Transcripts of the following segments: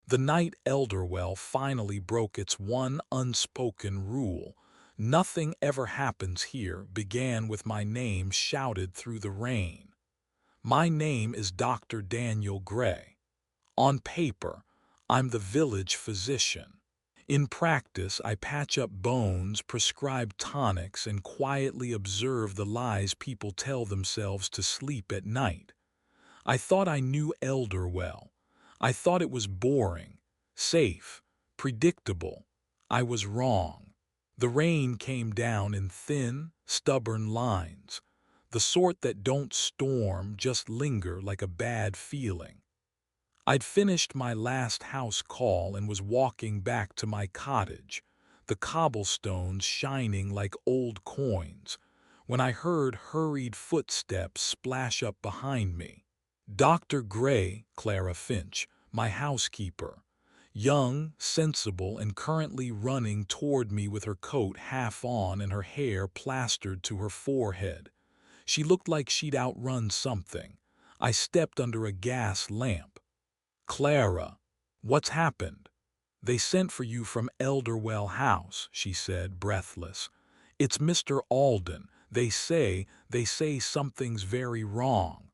The night Elderwell finally broke its one unspoken rule. Nothing ever happens here began with my name shouted through the rain. My name is Dr. Daniel Gray. On paper, I'm the village physician. In practice, I patch up bones, prescribe tonics, and quietly observe the lies people tell themselves to sleep at night. I thought I knew Elderwell. I thought it was boring, safe, predictable. I was wrong. The rain came down in thin, stubborn lines, the sort that don't storm, just linger like a bad feeling. I'd finished my last house call and was walking back to my cottage, the cobblestones shining like old coins, when I heard hurried footsteps splash up behind me. Dr. Gray, Clara Finch, my housekeeper, young, sensible, and currently running toward me with her coat half on and her hair plastered to her forehead. She looked like she'd outrun something. I stepped under a gas lamp. "Clara, what's happened?" "They sent for you from Elderwell House," she said, breathless. "It's Mr. Alden. They say something's very wrong."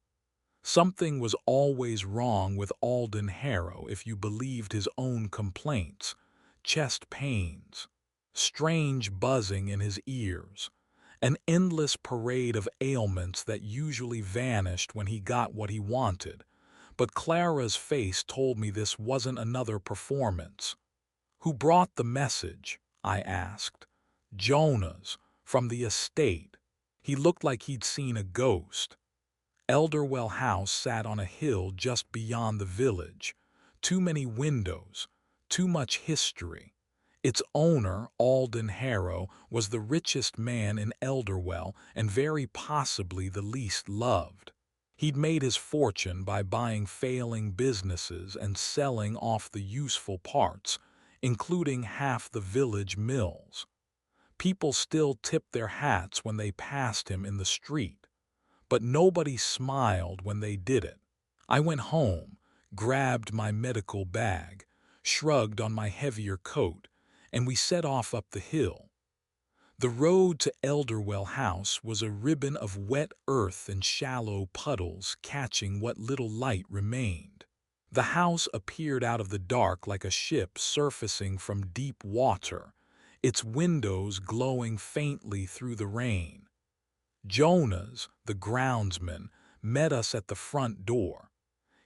Something was always wrong with Alden Harrow if you believed his own complaints. Chest pains, strange buzzing in his ears, an endless parade of ailments that usually vanished when he got what he wanted. But Clara's face told me this wasn't another performance. "Who brought the message?" I asked. "Jonah's, from the estate." He looked like he'd seen a ghost. Elderwell House sat on a hill just beyond the village. Too many windows, too much history. Its owner, Alden Harrow, was the richest man in Elderwell and very possibly the least loved. He'd made his fortune by buying failing businesses and selling off the useful parts, including half the village mills. People still tipped their hats when they passed him in the street, but nobody smiled when they did it. I went home, grabbed my medical bag, shrugged on my heavier coat, and we set off up the hill. The road to Elderwell House was a ribbon of wet earth and shallow puddles catching what little light remained. The house appeared out of the dark like a ship surfacing from deep water, its windows glowing faintly through the rain. Jonas, the groundsman, met us at the front door.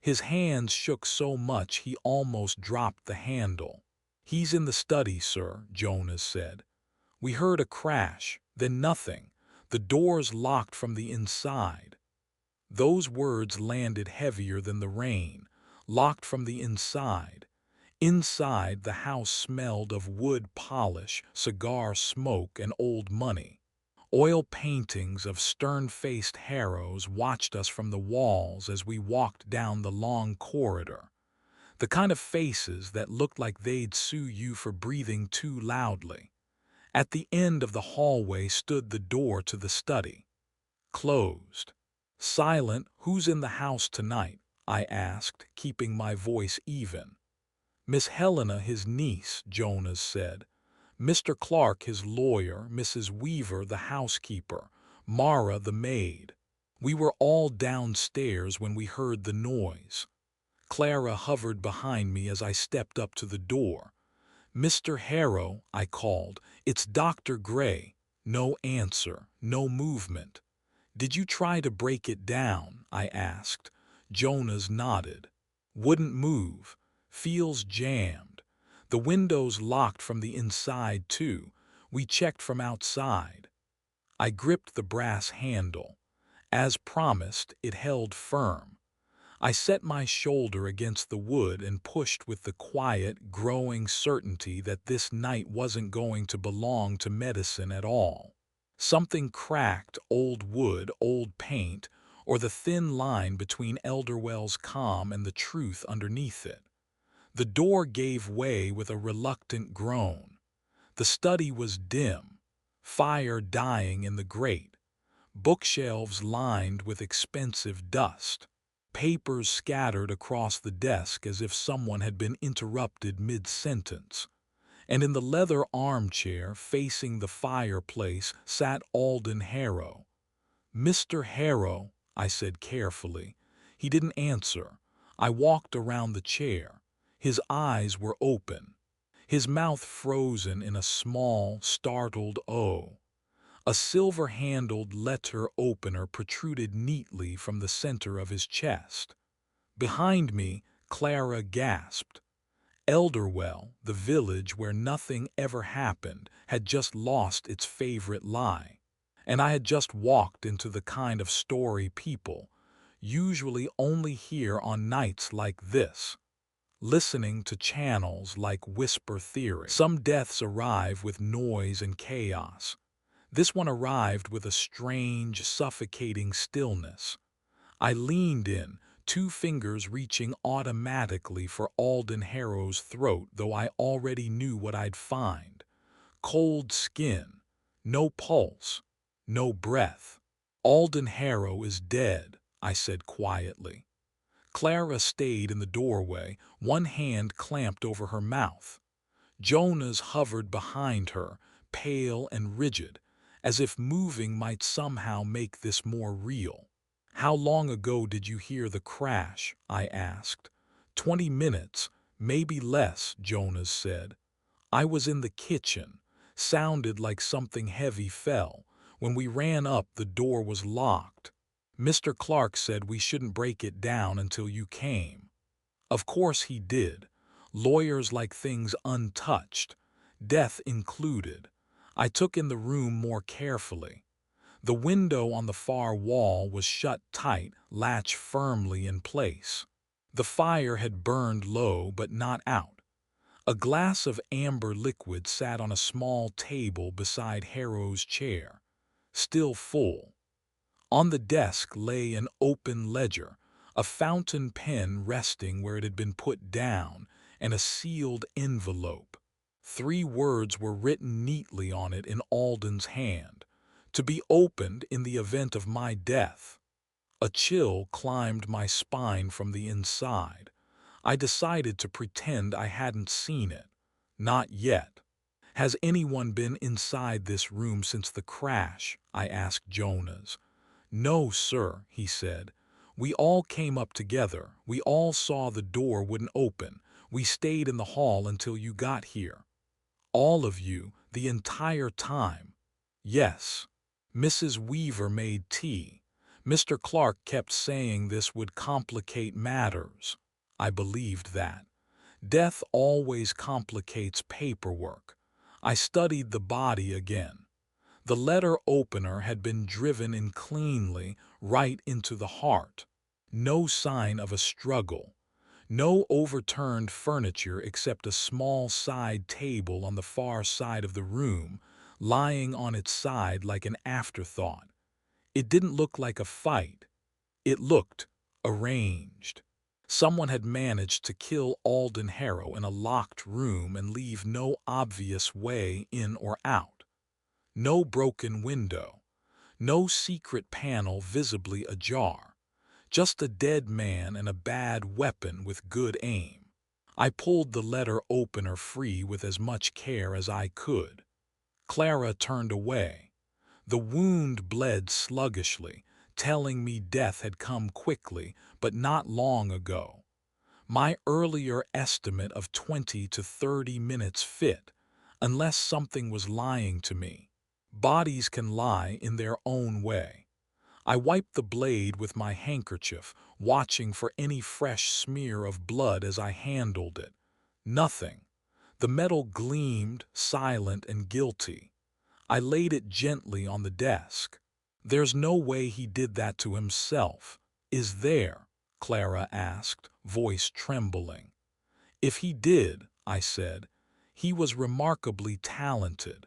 His hands shook so much he almost dropped the handle. "He's in the study, sir," Jonas said. "We heard a crash, then nothing. The door's locked from the inside." Those words landed heavier than the rain. Locked from the inside. Inside, the house smelled of wood polish, cigar smoke, and old money. Oil paintings of stern-faced Harrows watched us from the walls as we walked down the long corridor. The kind of faces that looked like they'd sue you for breathing too loudly. At the end of the hallway stood the door to the study. Closed. Silent. "Who's in the house tonight?" I asked, keeping my voice even. "Miss Helena, his niece," Jonas said. "Mr. Clark, his lawyer, Mrs. Weaver, the housekeeper, Mara, the maid. We were all downstairs when we heard the noise." Clara hovered behind me as I stepped up to the door. "Mr. Harrow," I called. "It's Dr. Gray." No answer, no movement. "Did you try to break it down?" I asked. Jonas nodded. "Wouldn't move. Feels jammed. The window's locked from the inside, too. We checked from outside." I gripped the brass handle. As promised, it held firm. I set my shoulder against the wood and pushed with the quiet, growing certainty that this night wasn't going to belong to medicine at all. Something cracked, old wood, old paint, or the thin line between Elderwell's calm and the truth underneath it. The door gave way with a reluctant groan. The study was dim, fire dying in the grate, bookshelves lined with expensive dust. papers scattered across the desk as if someone had been interrupted mid-sentence. And in the leather armchair facing the fireplace sat Alden Harrow. "Mr. Harrow," I said carefully. He didn't answer. I walked around the chair. His eyes were open, his mouth frozen in a small, startled O. A silver-handled letter opener protruded neatly from the center of his chest. Behind me, Clara gasped. Elderwell, the village where nothing ever happened, had just lost its favorite lie. And I had just walked into the kind of story people usually only hear on nights like this, listening to channels like Whisper Theory. Some deaths arrive with noise and chaos. This one arrived with a strange, suffocating stillness. I leaned in, two fingers reaching automatically for Alden Harrow's throat, though I already knew what I'd find. Cold skin, no pulse, no breath. "Alden Harrow is dead," I said quietly. Clara stayed in the doorway, one hand clamped over her mouth. Jonas hovered behind her, pale and rigid, as if moving might somehow make this more real. "How long ago did you hear the crash?" I asked. 20 minutes, maybe less," Jonas said. "I was in the kitchen. Sounded like something heavy fell. When we ran up, the door was locked. Mr. Clark said we shouldn't break it down until you came. Of course he did. Lawyers like things untouched, death included. I took in the room more carefully. The window on the far wall was shut tight, latch firmly in place. The fire had burned low but not out. A glass of amber liquid sat on a small table beside Harrow's chair, still full. On the desk lay an open ledger, a fountain pen resting where it had been put down, and a sealed envelope. 3 words were written neatly on it in Alden's hand: "To be opened in the event of my death." A chill climbed my spine from the inside. I decided to pretend I hadn't seen it. Not yet. "Has anyone been inside this room since the crash?" I asked Jonas. "No, sir," he said. "We all came up together. We all saw the door wouldn't open. We stayed in the hall until you got here." "All of you, the entire time?" "Yes." "Mrs. Weaver made tea. Mr. Clark kept saying this would complicate matters." I believed that. Death always complicates paperwork. I studied the body again. The letter opener had been driven in cleanly, right into the heart. No sign of a struggle. No overturned furniture except a small side table on the far side of the room, lying on its side like an afterthought. It didn't look like a fight. It looked arranged. Someone had managed to kill Alden Harrow in a locked room and leave no obvious way in or out. No broken window. No secret panel visibly ajar. Just a dead man and a bad weapon with good aim. I pulled the letter opener free with as much care as I could. Clara turned away. The wound bled sluggishly, telling me death had come quickly, but not long ago. My earlier estimate of 20 to 30 minutes fit, unless something was lying to me. Bodies can lie in their own way. I wiped the blade with my handkerchief, watching for any fresh smear of blood as I handled it. Nothing. The metal gleamed, silent and guilty. I laid it gently on the desk. "There's no way he did that to himself, is there?" Clara asked, voice trembling. "If he did," I said, "he was remarkably talented.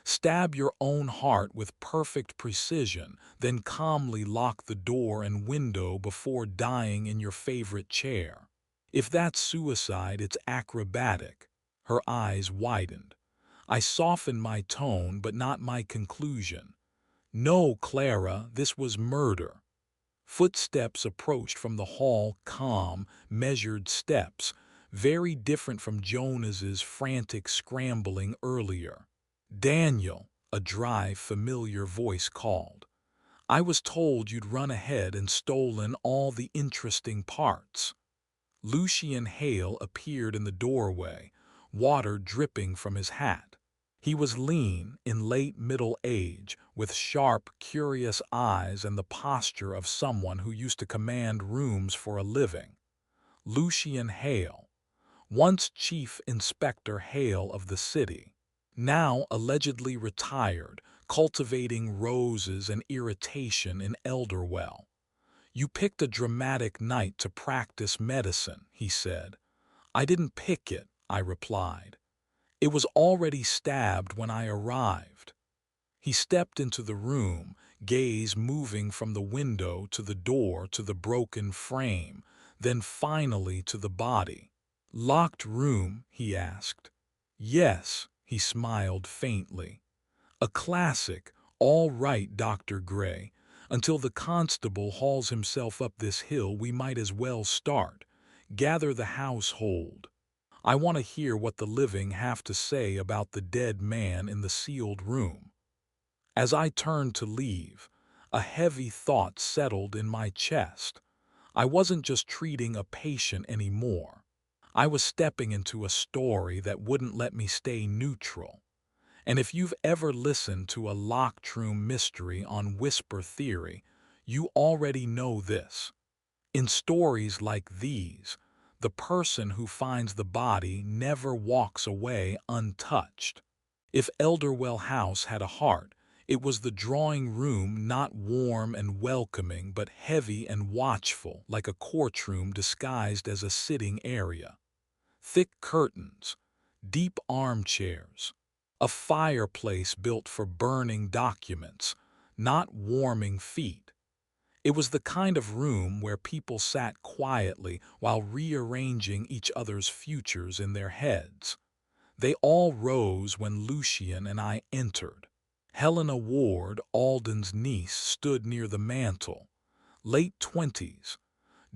Stab your own heart with perfect precision, then calmly lock the door and window before dying in your favorite chair. If that's suicide, it's acrobatic." Her eyes widened. I softened my tone, but not my conclusion. "No, Clara, this was murder." Footsteps approached from the hall, calm, measured steps, very different from Jonas's frantic scrambling earlier. "Daniel," a dry, familiar voice called. "I was told you'd run ahead and stolen all the interesting parts." Lucian Hale appeared in the doorway, water dripping from his hat. He was lean, in late middle age, with sharp, curious eyes and the posture of someone who used to command rooms for a living. Lucian Hale, once Chief Inspector Hale of the city, now allegedly retired, cultivating roses and irritation in Elderwell. "You picked a dramatic night to practice medicine," he said. "I didn't pick it," I replied. "It was already stabbed when I arrived." He stepped into the room, gaze moving from the window to the door to the broken frame, then finally to the body. "Locked room?" he asked. "Yes," he smiled faintly. "A classic, all right, Dr. Gray. Until the constable hauls himself up this hill, we might as well start. Gather the household. I want to hear what the living have to say about the dead man in the sealed room." As I turned to leave, a heavy thought settled in my chest. I wasn't just treating a patient anymore. I was stepping into a story that wouldn't let me stay neutral. And if you've ever listened to a locked room mystery on Whisper Theory, you already know this. In stories like these, the person who finds the body never walks away untouched. If Elderwell House had a heart, it was the drawing room, not warm and welcoming, but heavy and watchful, like a courtroom disguised as a sitting area. Thick curtains, deep armchairs, a fireplace built for burning documents, not warming feet. It was the kind of room where people sat quietly while rearranging each other's futures in their heads. They all rose when Lucian and I entered. Helena Ward, Alden's niece, stood near the mantel, late 20s,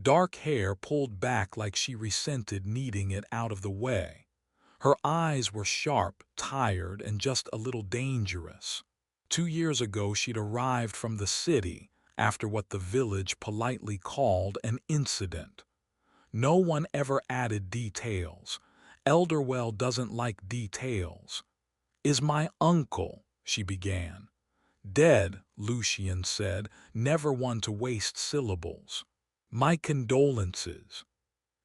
dark hair pulled back like she resented needing it out of the way. Her eyes were sharp, tired, and just a little dangerous. 2 years ago she'd arrived from the city after what the village politely called an incident. No one ever added details. Elderwell doesn't like details. "Is my uncle," she began. "Dead," Lucian said, never one to waste syllables. "My condolences."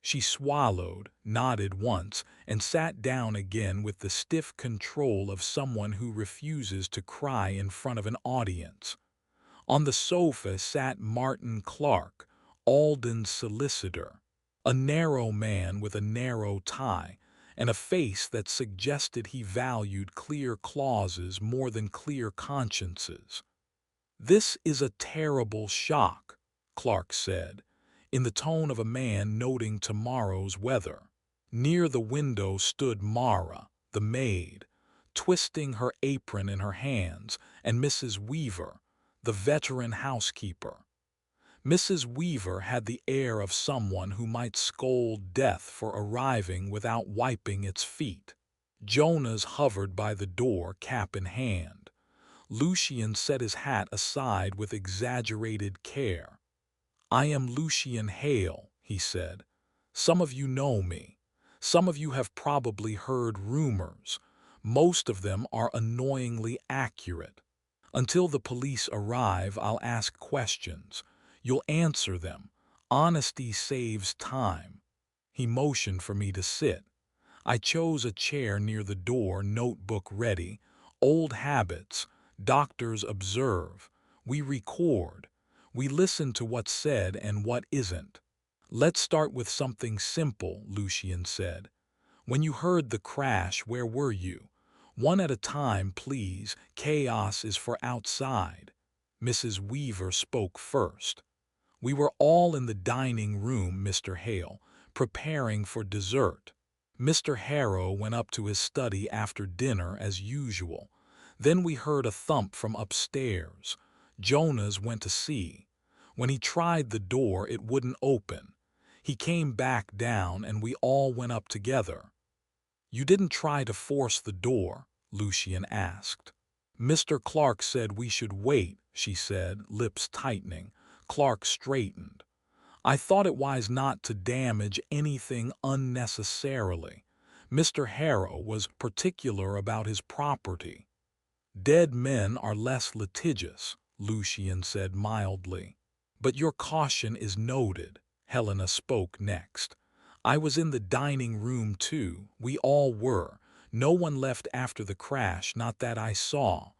She swallowed, nodded once, and sat down again with the stiff control of someone who refuses to cry in front of an audience. On the sofa sat Martin Clark, Alden's solicitor, a narrow man with a narrow tie and a face that suggested he valued clear clauses more than clear consciences. "This is a terrible shock," Clark said, in the tone of a man noting tomorrow's weather. Near the window stood Mara, the maid, twisting her apron in her hands, and Mrs. Weaver, the veteran housekeeper. Mrs. Weaver had the air of someone who might scold death for arriving without wiping its feet. Jonas hovered by the door, cap in hand. Lucian set his hat aside with exaggerated care. "I am Lucian Hale," he said. "Some of you know me. Some of you have probably heard rumors. Most of them are annoyingly accurate. Until the police arrive, I'll ask questions. You'll answer them. Honesty saves time." He motioned for me to sit. I chose a chair near the door, notebook ready. Old habits. Doctors observe. We record. We listen to what's said and what isn't. "Let's start with something simple," Lucian said. "When you heard the crash, where were you? One at a time, please. Chaos is for outside." Mrs. Weaver spoke first. "We were all in the dining room, Mr. Hale, preparing for dessert. Mr. Harrow went up to his study after dinner as usual. Then we heard a thump from upstairs. Jonas went to see. When he tried the door, it wouldn't open. He came back down and we all went up together. You didn't try to force the door? Lucian asked. Mr. Clark said we should wait, she said, lips tightening. Clark straightened. I thought it wise not to damage anything unnecessarily. Mr. Harrow was particular about his property. Dead men are less litigious, Lucian said mildly. But your caution is noted. Helena spoke next. I was in the dining room too. We all were. No one left after the crash, not that I saw.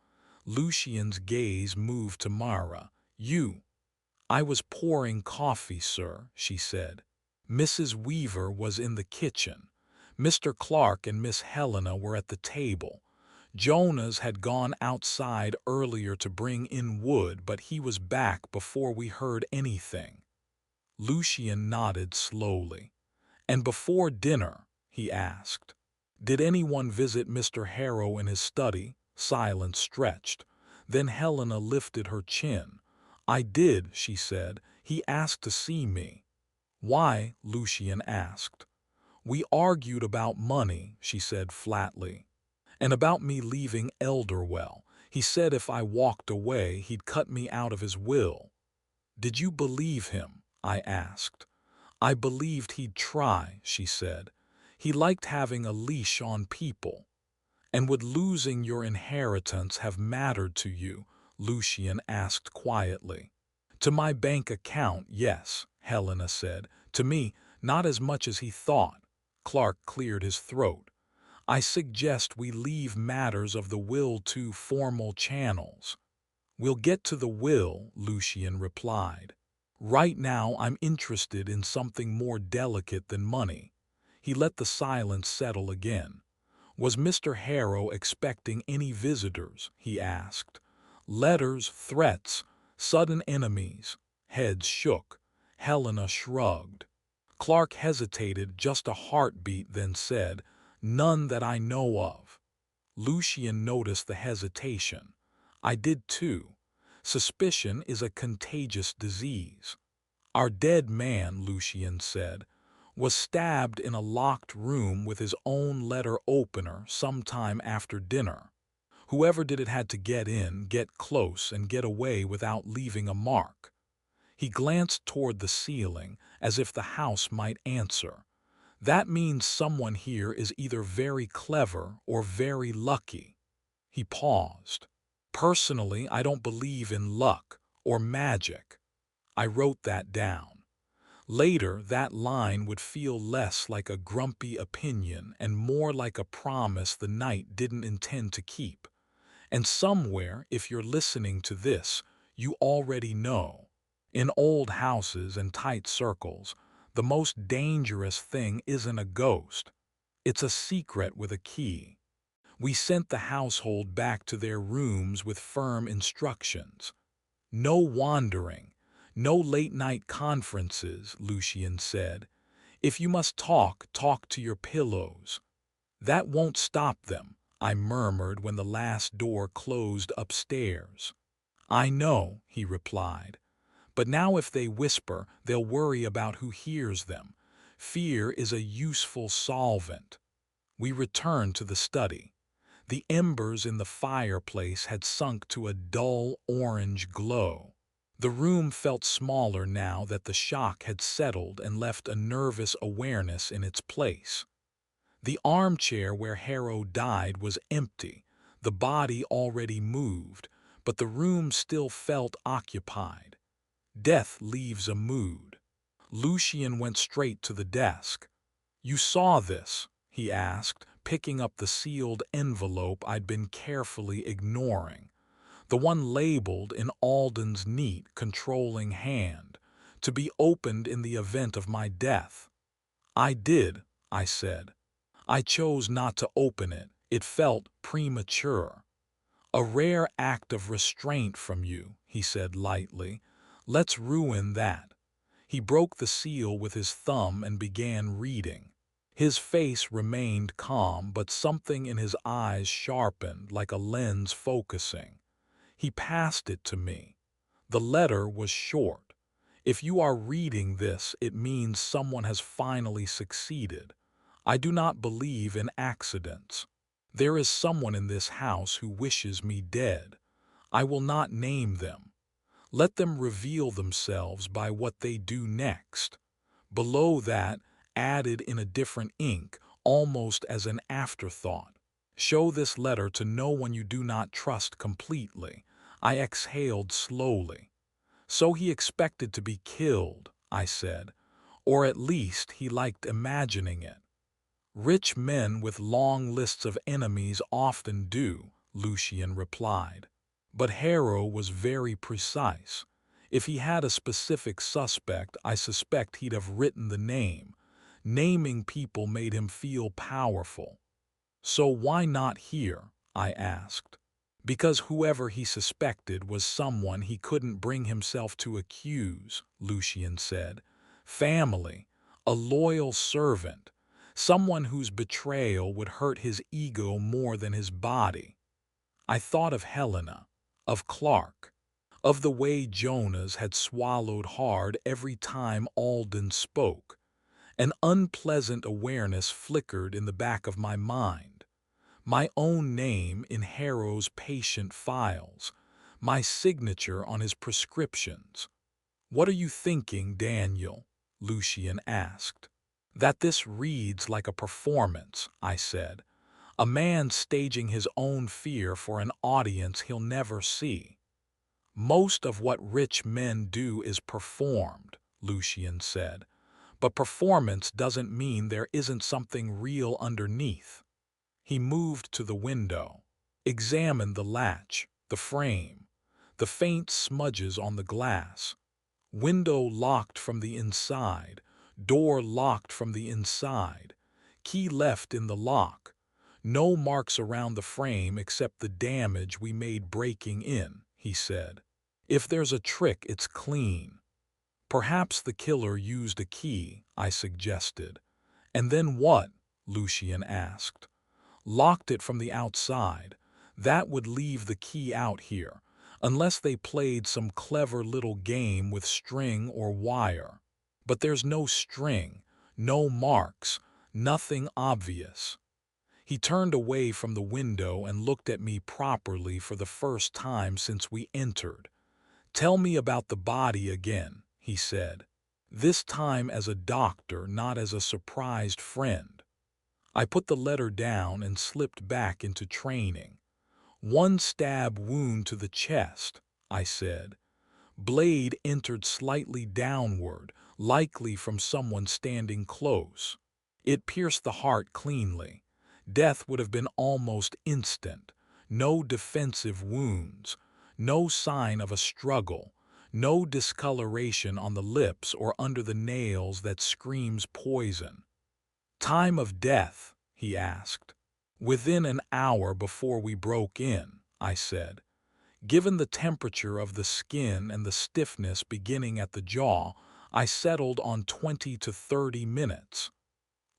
Lucian's gaze moved to Mara. You. I was pouring coffee, sir, she said. Mrs. Weaver was in the kitchen. Mr. Clark and Miss Helena were at the table. Jonas had gone outside earlier to bring in wood, but he was back before we heard anything. Lucian nodded slowly. And before dinner, he asked, did anyone visit Mr. Harrow in his study? Silence stretched. Then Helena lifted her chin. I did, she said. He asked to see me. Why? Lucian asked. We argued about money, she said flatly, and about me leaving Elderwell. He said if I walked away, he'd cut me out of his will. Did you believe him? I asked. I believed he'd try, she said. He liked having a leash on people. And would losing your inheritance have mattered to you? Lucian asked quietly. To my bank account, yes, Helena said. To me, not as much as he thought. Clark cleared his throat. I suggest we leave matters of the will to formal channels. We'll get to the will, Lucian replied. Right now I'm interested in something more delicate than money. He let the silence settle again. Was Mr. Harrow expecting any visitors? He asked. Letters, threats, sudden enemies. Heads shook. Helena shrugged. Clark hesitated just a heartbeat, then said, None that I know of. Lucian noticed the hesitation. I did too. Suspicion is a contagious disease. Our dead man, Lucian said, was stabbed in a locked room with his own letter opener sometime after dinner. Whoever did it had to get in, get close, and get away without leaving a mark. He glanced toward the ceiling as if the house might answer. That means someone here is either very clever or very lucky. He paused. Personally, I don't believe in luck or magic. I wrote that down. Later, that line would feel less like a grumpy opinion and more like a promise the knight didn't intend to keep. And somewhere, if you're listening to this, you already know. In old houses and tight circles, the most dangerous thing isn't a ghost. It's a secret with a key. We sent the household back to their rooms with firm instructions. No wandering, no late-night conferences, Lucian said. If you must talk, talk to your pillows. That won't stop them, I murmured when the last door closed upstairs. I know, he replied. But now if they whisper, they'll worry about who hears them. Fear is a useful solvent. We returned to the study. The embers in the fireplace had sunk to a dull orange glow. The room felt smaller now that the shock had settled and left a nervous awareness in its place. The armchair where Harrow died was empty, the body already moved, but the room still felt occupied. Death leaves a mood. Lucian went straight to the desk. You saw this? He asked, picking up the sealed envelope I'd been carefully ignoring. The one labeled in Alden's neat, controlling hand, to be opened in the event of my death. I did, I said. I chose not to open it. It felt premature. A rare act of restraint from you, he said lightly. Let's ruin that. He broke the seal with his thumb and began reading. His face remained calm, but something in his eyes sharpened like a lens focusing. He passed it to me. The letter was short. If you are reading this, it means someone has finally succeeded. I do not believe in accidents. There is someone in this house who wishes me dead. I will not name them. Let them reveal themselves by what they do next. Below that, added in a different ink, almost as an afterthought. Show this letter to no one you do not trust completely. I exhaled slowly. So he expected to be killed, I said, or at least he liked imagining it. Rich men with long lists of enemies often do, Lucian replied. But Harrow was very precise. If he had a specific suspect, I suspect he'd have written the name. Naming people made him feel powerful. So why not here? I asked. Because whoever he suspected was someone he couldn't bring himself to accuse, Lucian said. Family, a loyal servant, someone whose betrayal would hurt his ego more than his body. I thought of Helena, of Clark, of the way Jonas had swallowed hard every time Alden spoke. An unpleasant awareness flickered in the back of my mind. My own name in Harrow's patient files, my signature on his prescriptions. "What are you thinking, Daniel?" Lucian asked. "That this reads like a performance," I said. "A man staging his own fear for an audience he'll never see." "Most of what rich men do is performed," Lucian said. "But performance doesn't mean there isn't something real underneath." He moved to the window, examined the latch, the frame, the faint smudges on the glass. Window locked from the inside, door locked from the inside, key left in the lock. No marks around the frame except the damage we made breaking in, he said. If there's a trick, it's clean. Perhaps the killer used a key, I suggested. And then what? Lucian asked. Locked it from the outside. That would leave the key out here, unless they played some clever little game with string or wire. But there's no string, no marks, nothing obvious. He turned away from the window and looked at me properly for the first time since we entered. "Tell me about the body again," he said. This time as a doctor, not as a surprised friend. I put the letter down and slipped back into training. "One stab wound to the chest," I said. "Blade entered slightly downward, likely from someone standing close. It pierced the heart cleanly. Death would have been almost instant. No defensive wounds, no sign of a struggle, no discoloration on the lips or under the nails that screams poison." "Time of death?" he asked. "Within an hour before we broke in," I said. Given the temperature of the skin and the stiffness beginning at the jaw, I settled on 20 to 30 minutes.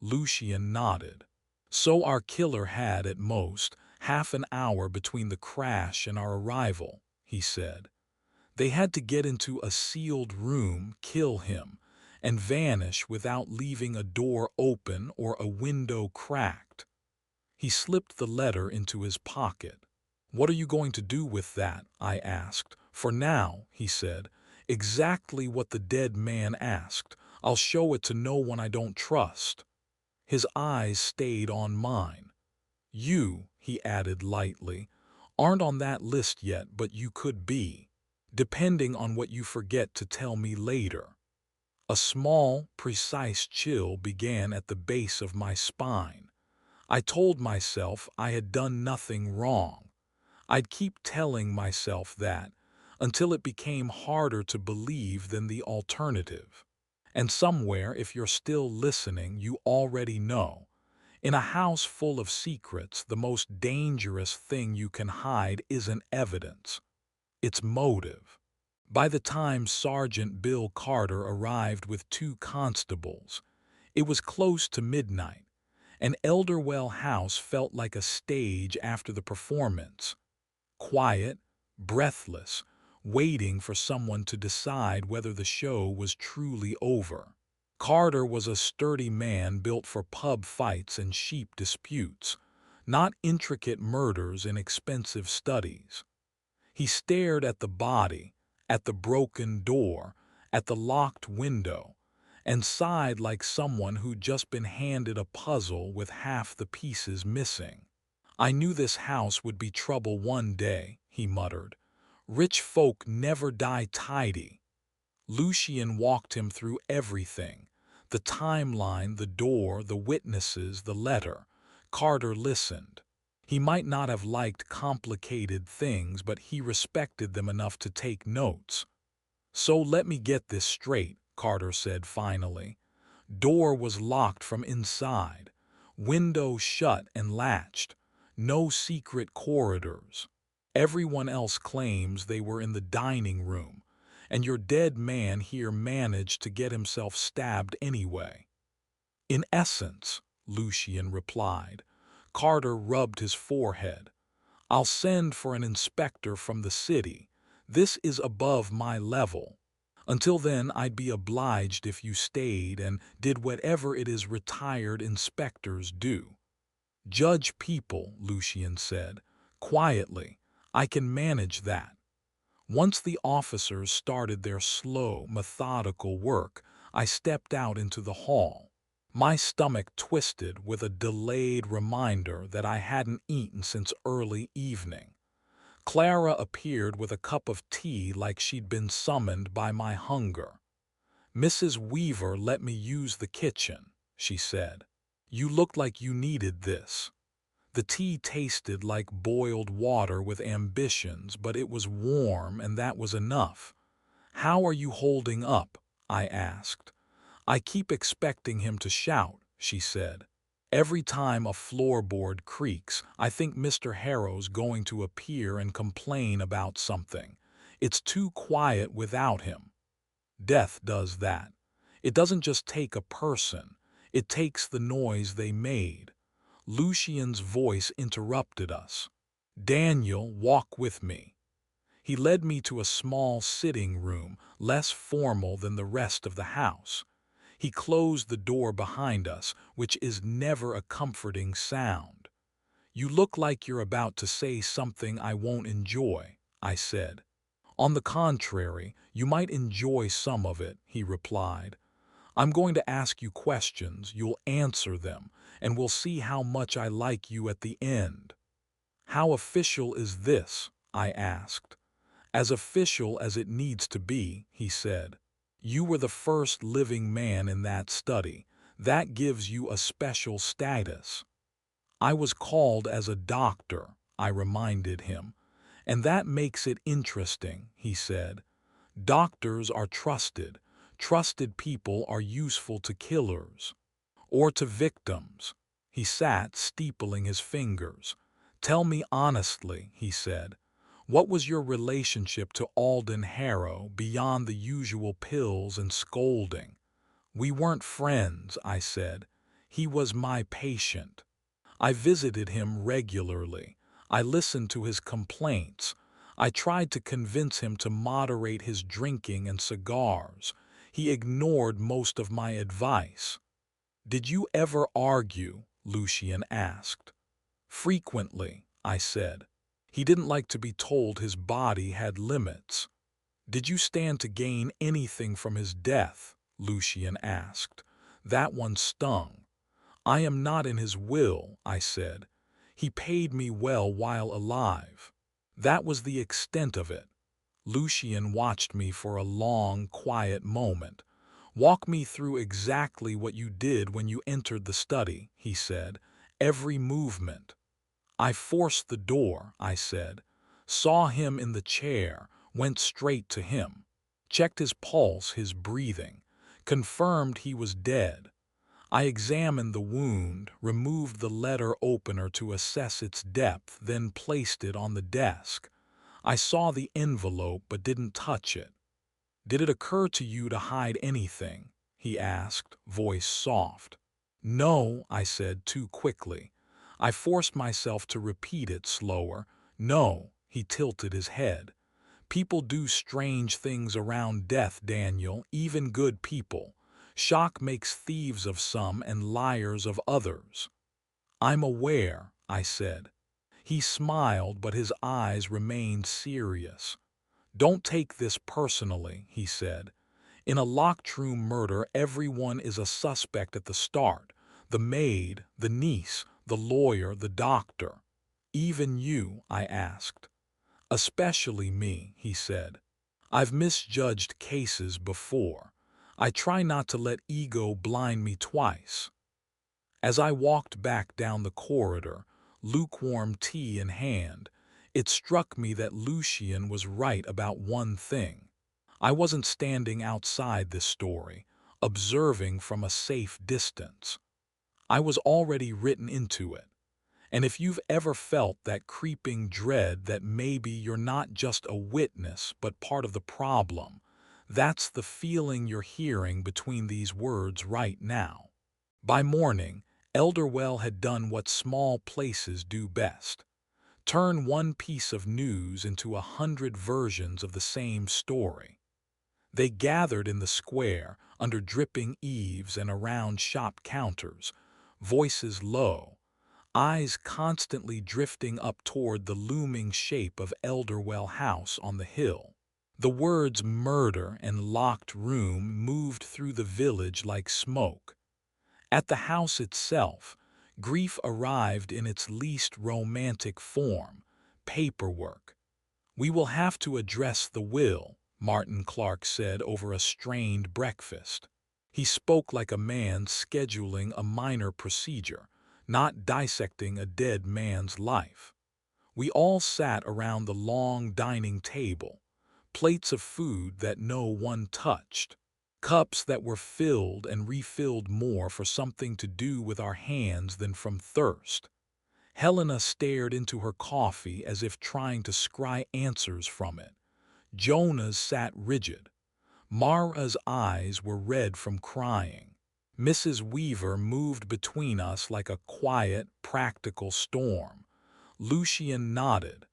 Lucian nodded. "So our killer had, at most, half an hour between the crash and our arrival," he said. "They had to get into a sealed room, kill him, and vanish without leaving a door open or a window cracked." He slipped the letter into his pocket. "What are you going to do with that?" I asked. "For now," he said, "exactly what the dead man asked. I'll show it to no one I don't trust." His eyes stayed on mine. "You," he added lightly, "aren't on that list yet, but you could be, depending on what you forget to tell me later." A small, precise chill began at the base of my spine. I told myself I had done nothing wrong. I'd keep telling myself that, until it became harder to believe than the alternative. And somewhere, if you're still listening, you already know. In a house full of secrets, the most dangerous thing you can hide isn't evidence. It's motive. By the time Sergeant Bill Carter arrived with 2 constables, it was close to midnight, and Elderwell House felt like a stage after the performance. Quiet, breathless, waiting for someone to decide whether the show was truly over. Carter was a sturdy man built for pub fights and sheep disputes, not intricate murders in expensive studies. He stared at the body, at the broken door, at the locked window, and sighed like someone who'd just been handed a puzzle with half the pieces missing. "I knew this house would be trouble one day," he muttered. "Rich folk never die tidy." Lucian walked him through everything: the timeline, the door, the witnesses, the letter. Carter listened. He might not have liked complicated things, but he respected them enough to take notes. "So let me get this straight," Carter said finally. "Door was locked from inside, window shut and latched, no secret corridors. Everyone else claims they were in the dining room, and your dead man here managed to get himself stabbed anyway." "In essence," Lucian replied. Carter rubbed his forehead. "I'll send for an inspector from the city. This is above my level. Until then, I'd be obliged if you stayed and did whatever it is retired inspectors do." "Judge people," Lucian said, quietly. "I can manage that." Once the officers started their slow, methodical work, I stepped out into the hall. My stomach twisted with a delayed reminder that I hadn't eaten since early evening. Clara appeared with a cup of tea like she'd been summoned by my hunger. "Mrs. Weaver let me use the kitchen," she said. "You looked like you needed this." The tea tasted like boiled water with ambitions, but it was warm, and that was enough. "How are you holding up?" I asked. "I keep expecting him to shout," she said. "Every time a floorboard creaks, I think Mr. Harrow's going to appear and complain about something. It's too quiet without him." Death does that. It doesn't just take a person, it takes the noise they made. Lucian's voice interrupted us. "Daniel, walk with me." He led me to a small sitting room, less formal than the rest of the house. He closed the door behind us, which is never a comforting sound. "You look like you're about to say something I won't enjoy," I said. "On the contrary, you might enjoy some of it," he replied. "I'm going to ask you questions, you'll answer them, and we'll see how much I like you at the end." "How official is this?" I asked. "As official as it needs to be," he said. "You were the first living man in that study. That gives you a special status." "I was called as a doctor," I reminded him. "And that makes it interesting," he said. "Doctors are trusted. Trusted people are useful to killers. Or to victims." He sat, steepling his fingers. "Tell me honestly," he said. "What was your relationship to Alden Harrow beyond the usual pills and scolding?" "We weren't friends," I said. "He was my patient. I visited him regularly. I listened to his complaints. I tried to convince him to moderate his drinking and cigars. He ignored most of my advice." "Did you ever argue?" Lucian asked. "Frequently," I said. He didn't like to be told his body had limits. "Did you stand to gain anything from his death?" Lucian asked. That one stung. "I am not in his will," I said. "He paid me well while alive." That was the extent of it. Lucian watched me for a long, quiet moment. "Walk me through exactly what you did when you entered the study," he said. "Every movement." "I forced the door," I said. "Saw him in the chair, went straight to him. Checked his pulse, his breathing. Confirmed he was dead. I examined the wound, removed the letter opener to assess its depth, then placed it on the desk. I saw the envelope but didn't touch it." "Did it occur to you to hide anything?" he asked, voice soft. "No," I said too quickly. I forced myself to repeat it slower. "No," he tilted his head. People do strange things around death, Daniel, even good people. Shock makes thieves of some and liars of others. I'm aware, I said. He smiled, but his eyes remained serious. Don't take this personally, he said. In a locked room murder, everyone is a suspect at the start. The maid, the niece, the lawyer, the doctor. Even you, I asked. Especially me, he said. I've misjudged cases before. I try not to let ego blind me twice. As I walked back down the corridor, lukewarm tea in hand, it struck me that Lucian was right about one thing. I wasn't standing outside this story, observing from a safe distance. I was already written into it. And if you've ever felt that creeping dread that maybe you're not just a witness but part of the problem, that's the feeling you're hearing between these words right now. By morning, Elderwell had done what small places do best. Turn one piece of news into 100 versions of the same story. They gathered in the square, under dripping eaves and around shop counters, voices low, eyes constantly drifting up toward the looming shape of Elderwell House on the hill. The words murder and locked room moved through the village like smoke. At the house itself, grief arrived in its least romantic form, paperwork. "We will have to address the will," Martin Clark said over a strained breakfast. He spoke like a man scheduling a minor procedure, not dissecting a dead man's life. We all sat around the long dining table, plates of food that no one touched, cups that were filled and refilled more for something to do with our hands than from thirst. Helena stared into her coffee as if trying to scry answers from it. Jonah's sat rigid. Mara's eyes were red from crying. Mrs. Weaver moved between us like a quiet, practical storm. Lucian nodded.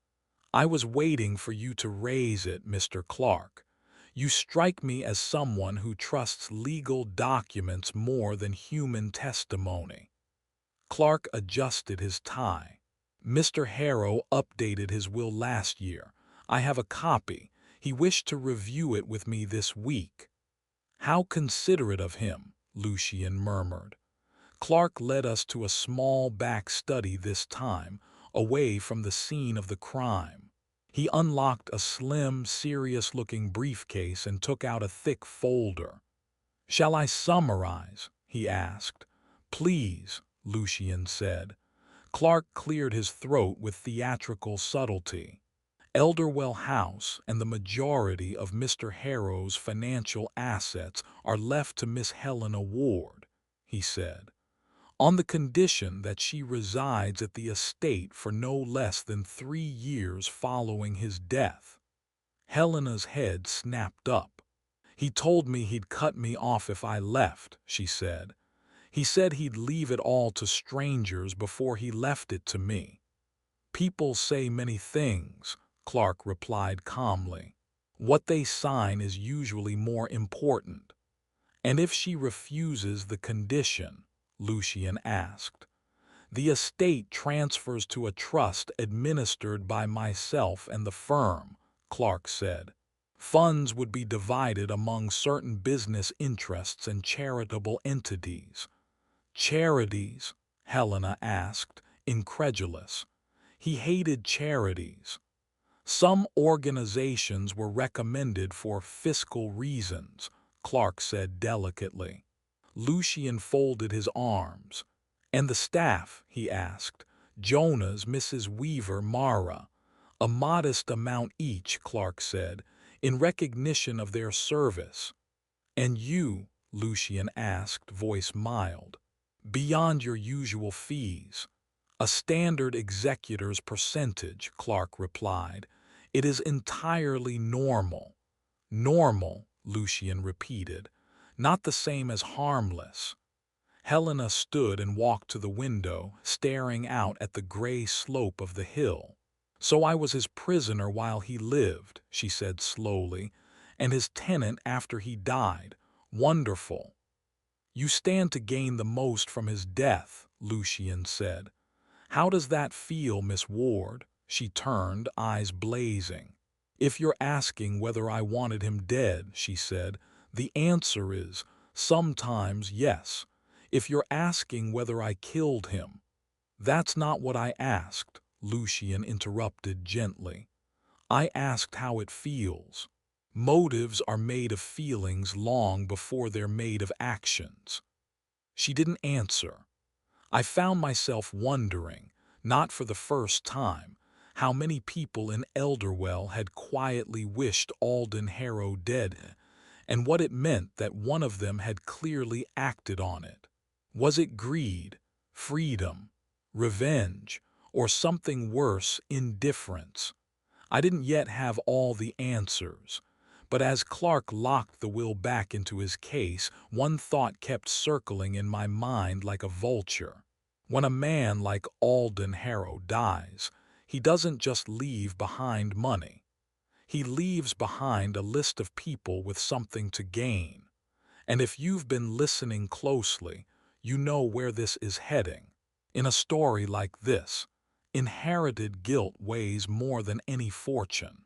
"I was waiting for you to raise it, Mr. Clark. You strike me as someone who trusts legal documents more than human testimony." Clark adjusted his tie. "Mr. Harrow updated his will last year. I have a copy. He wished to review it with me this week." "How considerate of him," Lucian murmured. Clark led us to a small back study this time, away from the scene of the crime. He unlocked a slim, serious-looking briefcase and took out a thick folder. "Shall I summarize?" he asked. "Please," Lucian said. Clark cleared his throat with theatrical subtlety. "Elderwell House and the majority of Mr. Harrow's financial assets are left to Miss Helena Ward," he said, "on the condition that she resides at the estate for no less than 3 years following his death." Helena's head snapped up. "He told me he'd cut me off if I left," she said. "He said he'd leave it all to strangers before he left it to me." "People say many things," Clark replied calmly. "What they sign is usually more important." "And if she refuses the condition?" Lucian asked. "The estate transfers to a trust administered by myself and the firm," Clark said. "Funds would be divided among certain business interests and charitable entities." "Charities?" Helena asked, incredulous. He hated charities. "Some organizations were recommended for fiscal reasons," Clark said delicately. Lucian folded his arms. "And the staff?" he asked. "Jonah's, Mrs. Weaver, Mara." "A modest amount each," Clark said, "in recognition of their service." "And you?" Lucian asked, voice mild. "Beyond your usual fees." "A standard executor's percentage," Clark replied. "It is entirely normal." "Normal," Lucian repeated. "Not the same as harmless." Helena stood and walked to the window, staring out at the gray slope of the hill. So I was his prisoner while he lived, she said slowly, and his tenant after he died. Wonderful. You stand to gain the most from his death, Lucian said. How does that feel, Miss Ward? She turned, eyes blazing. If you're asking whether I wanted him dead, she said, the answer is sometimes yes. If you're asking whether I killed him, that's not what I asked, Lucian interrupted gently. I asked how it feels. Motives are made of feelings long before they're made of actions. She didn't answer. I found myself wondering, not for the first time, how many people in Elderwell had quietly wished Alden Harrow dead, and what it meant that one of them had clearly acted on it. Was it greed, freedom, revenge, or something worse, indifference? I didn't yet have all the answers, but as Clark locked the will back into his case, one thought kept circling in my mind like a vulture. When a man like Alden Harrow dies, he doesn't just leave behind money. He leaves behind a list of people with something to gain. And if you've been listening closely, you know where this is heading. In a story like this, inherited guilt weighs more than any fortune.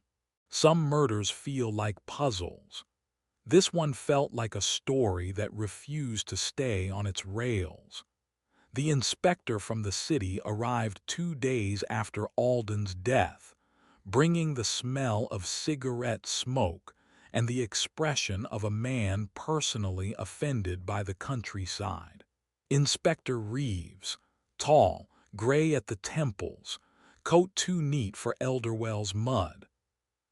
Some murders feel like puzzles. This one felt like a story that refused to stay on its rails. The inspector from the city arrived 2 days after Alden's death, bringing the smell of cigarette smoke and the expression of a man personally offended by the countryside. Inspector Reeves, tall, gray at the temples, coat too neat for Elderwell's mud.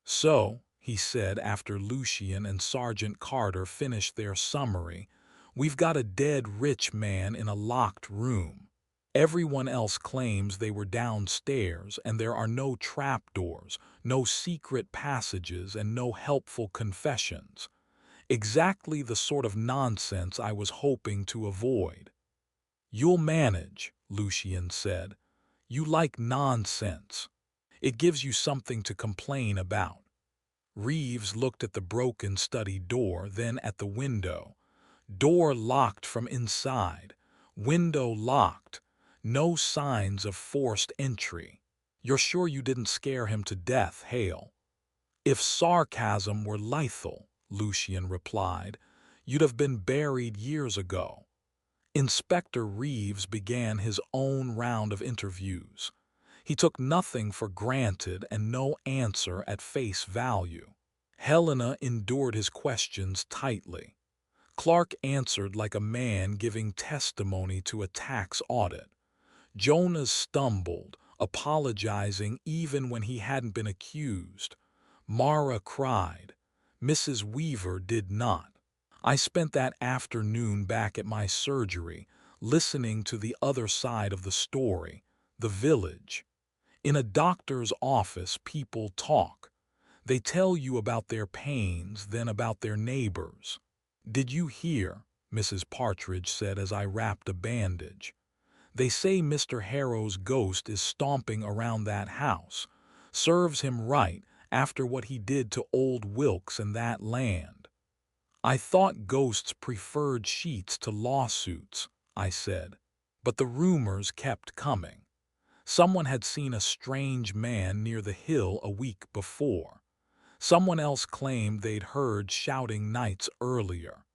So, he said after Lucian and Sergeant Carter finished their summary, we've got a dead rich man in a locked room. Everyone else claims they were downstairs and there are no trapdoors, no secret passages, and no helpful confessions. Exactly the sort of nonsense I was hoping to avoid. You'll manage, Lucian said. You like nonsense. It gives you something to complain about. Reeves looked at the broken study door, then at the window. Door locked from inside. Window locked. No signs of forced entry. You're sure you didn't scare him to death, Hale? If sarcasm were lethal, Lucian replied, you'd have been buried years ago. Inspector Reeves began his own round of interviews. He took nothing for granted and no answer at face value. Helena endured his questions tightly. Clark answered like a man giving testimony to a tax audit. Jonas stumbled, apologizing even when he hadn't been accused. Mara cried. Mrs. Weaver did not. I spent that afternoon back at my surgery, listening to the other side of the story, the village. In a doctor's office, people talk. They tell you about their pains, then about their neighbors. Did you hear? Mrs. Partridge said as I wrapped a bandage. They say Mr. Harrow's ghost is stomping around that house. Serves him right after what he did to old Wilkes and that land. I thought ghosts preferred sheets to lawsuits, I said. But the rumors kept coming. Someone had seen a strange man near the hill a week before. Someone else claimed they'd heard shouting nights earlier.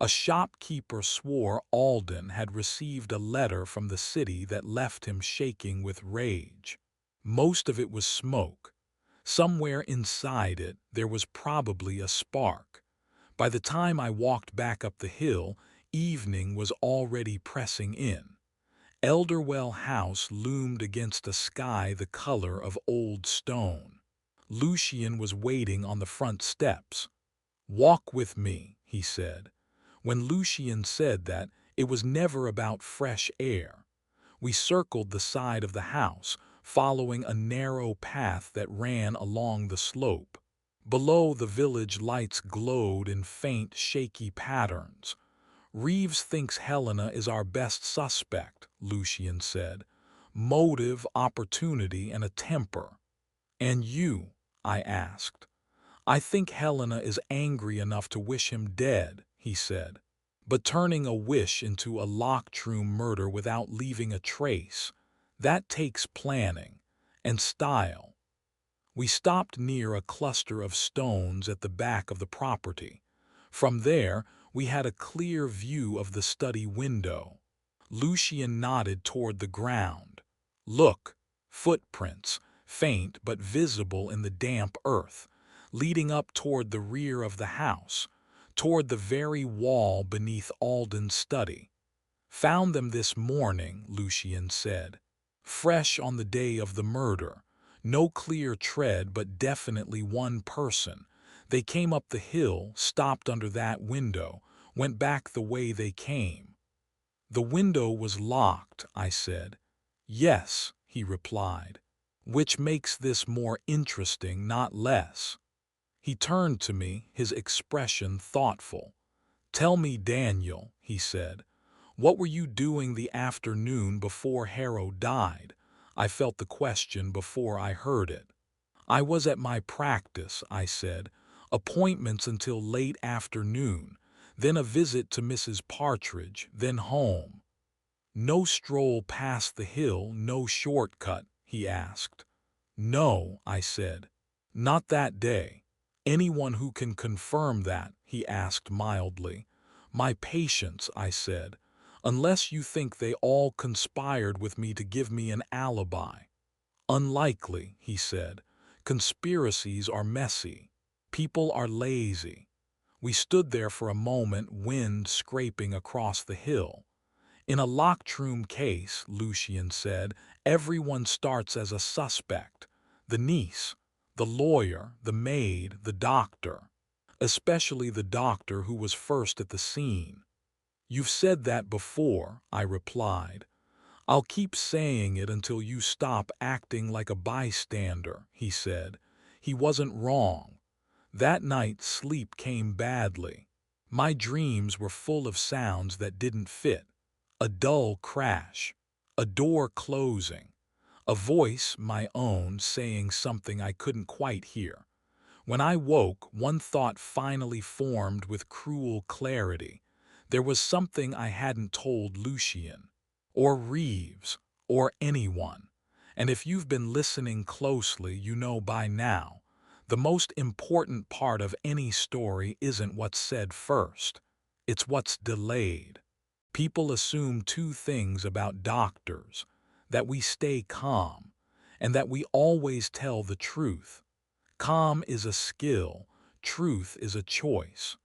A shopkeeper swore Alden had received a letter from the city that left him shaking with rage. Most of it was smoke. Somewhere inside it there was probably a spark. By the time I walked back up the hill, evening was already pressing in. Elderwell House loomed against a sky the color of old stone. Lucian was waiting on the front steps. "Walk with me," he said. When Lucian said that, it was never about fresh air. We circled the side of the house, following a narrow path that ran along the slope. Below, the village lights glowed in faint, shaky patterns. Reeves thinks Helena is our best suspect, Lucian said. Motive, opportunity, and a temper. "And you?" I asked. "I think Helena is angry enough to wish him dead," he said. "But turning a wish into a locked-room murder without leaving a trace, that takes planning and style." We stopped near a cluster of stones at the back of the property. From there, we had a clear view of the study window. Lucian nodded toward the ground. "Look, footprints, faint but visible in the damp earth, leading up toward the rear of the house, toward the very wall beneath Alden's study. Found them this morning," Lucian said. "Fresh on the day of the murder. No clear tread, but definitely one person. They came up the hill, stopped under that window, went back the way they came." "The window was locked," I said. "Yes," he replied, "which makes this more interesting, not less." He turned to me, his expression thoughtful. "Tell me, Daniel," he said, "what were you doing the afternoon before Harrow died?" I felt the question before I heard it. "I was at my practice," I said. "Appointments until late afternoon, then a visit to Mrs. Partridge, then home." "No stroll past the hill, no shortcut?" he asked. "No," I said. "Not that day." "Anyone who can confirm that?" he asked mildly. "My patients," I said. "Unless you think they all conspired with me to give me an alibi." "Unlikely," he said. "Conspiracies are messy. People are lazy." We stood there for a moment, wind scraping across the hill. "In a locked-room case," Lucian said, "everyone starts as a suspect. The niece, the lawyer, the maid, the doctor. Especially the doctor who was first at the scene." "You've said that before," I replied. "I'll keep saying it until you stop acting like a bystander," he said. He wasn't wrong. That night sleep came badly. My dreams were full of sounds that didn't fit. A dull crash, a door closing, a voice, my own, saying something I couldn't quite hear. When I woke, one thought finally formed with cruel clarity. There was something I hadn't told Lucian, or Reeves, or anyone. And if you've been listening closely, you know by now, the most important part of any story isn't what's said first. It's what's delayed. People assume two things about doctors: that we stay calm, and that we always tell the truth. Calm is a skill, truth is a choice.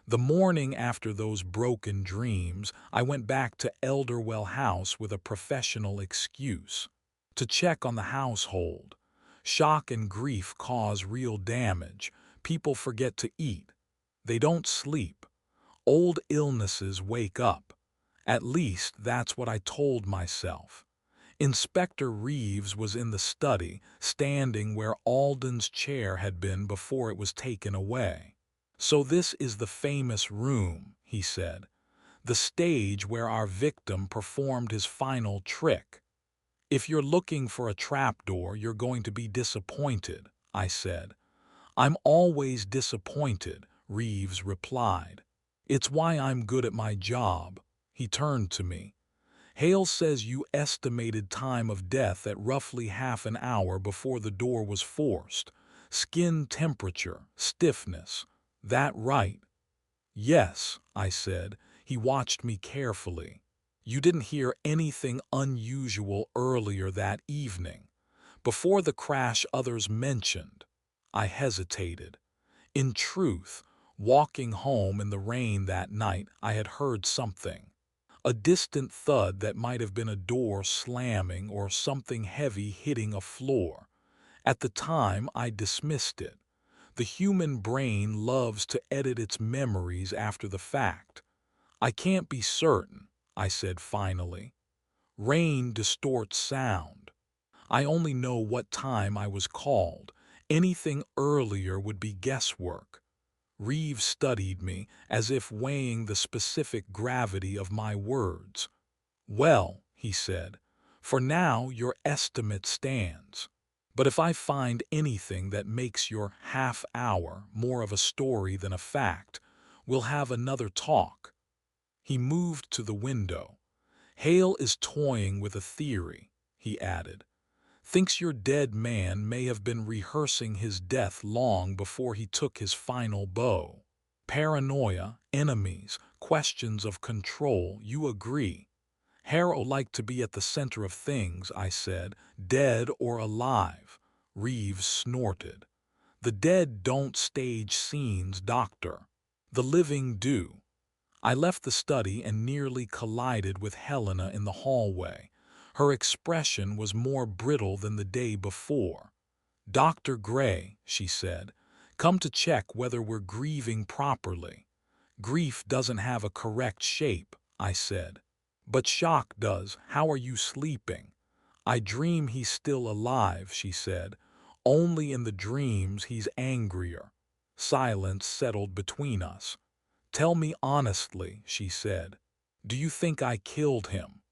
The morning after those broken dreams, I went back to Elderwell House with a professional excuse: to check on the household. Shock and grief cause real damage. People forget to eat. They don't sleep. Old illnesses wake up. At least that's what I told myself. Inspector Reeves was in the study, standing where Alden's chair had been before it was taken away. "So this is the famous room," he said. "The stage where our victim performed his final trick." "If you're looking for a trapdoor, you're going to be disappointed," I said. "I'm always disappointed," Reeves replied. "It's why I'm good at my job." He turned to me. "Hale says you estimated time of death at roughly half an hour before the door was forced. Skin temperature, stiffness. That right?" "Yes," I said. He watched me carefully. "You didn't hear anything unusual earlier that evening? Before the crash others mentioned?" I hesitated. In truth, walking home in the rain that night, I had heard something. A distant thud that might have been a door slamming or something heavy hitting a floor. At the time, I dismissed it. The human brain loves to edit its memories after the fact. "I can't be certain," I said finally. "Rain distorts sound. I only know what time I was called. Anything earlier would be guesswork." Reeves studied me, as if weighing the specific gravity of my words. "Well," he said, "for now your estimate stands." But if I find anything that makes your half hour more of a story than a fact, we'll have another talk." He moved to the window. "Hale is toying with a theory," he added. "Thinks your dead man may have been rehearsing his death long before he took his final blow. Paranoia, enemies, questions of control, you agree." "Harrow liked to be at the center of things," I said, "dead or alive." Reeves snorted. "The dead don't stage scenes, Doctor. The living do." I left the study and nearly collided with Helena in the hallway. Her expression was more brittle than the day before. "Dr. Gray," she said, "come to check whether we're grieving properly." "Grief doesn't have a correct shape," I said. "But shock does. How are you sleeping?" "I dream he's still alive," she said. "Only in the dreams he's angrier." Silence settled between us. "Tell me honestly," she said. "Do you think I killed him?"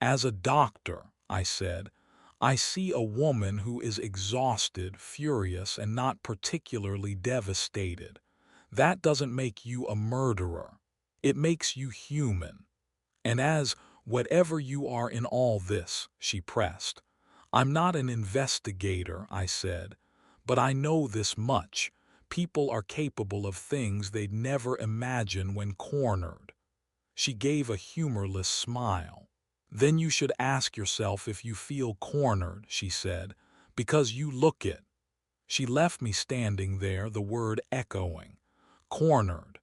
"As a doctor," I said, "I see a woman who is exhausted, furious, and not particularly devastated. That doesn't make you a murderer. It makes you human. And as whatever you are in all this," she pressed. "I'm not an investigator," I said, "but I know this much. People are capable of things they'd never imagine when cornered." She gave a humorless smile. "Then you should ask yourself if you feel cornered," she said, "because you look it." She left me standing there, the word echoing. Cornered.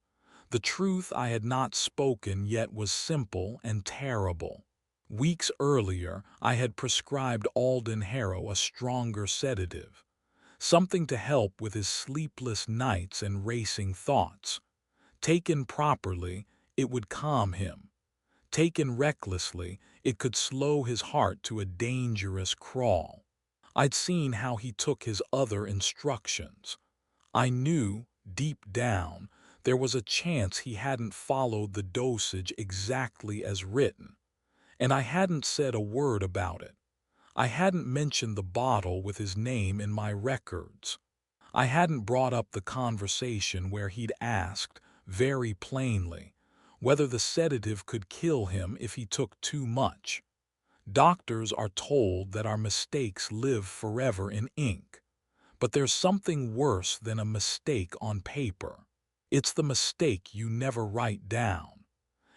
The truth I had not spoken yet was simple and terrible. Weeks earlier, I had prescribed Alden Harrow a stronger sedative, something to help with his sleepless nights and racing thoughts. Taken properly, it would calm him. Taken recklessly, it could slow his heart to a dangerous crawl. I'd seen how he took his other instructions. I knew, deep down, there was a chance he hadn't followed the dosage exactly as written. And I hadn't said a word about it. I hadn't mentioned the bottle with his name in my records. I hadn't brought up the conversation where he'd asked, very plainly, whether the sedative could kill him if he took too much. Doctors are told that our mistakes live forever in ink. But there's something worse than a mistake on paper. It's the mistake you never write down.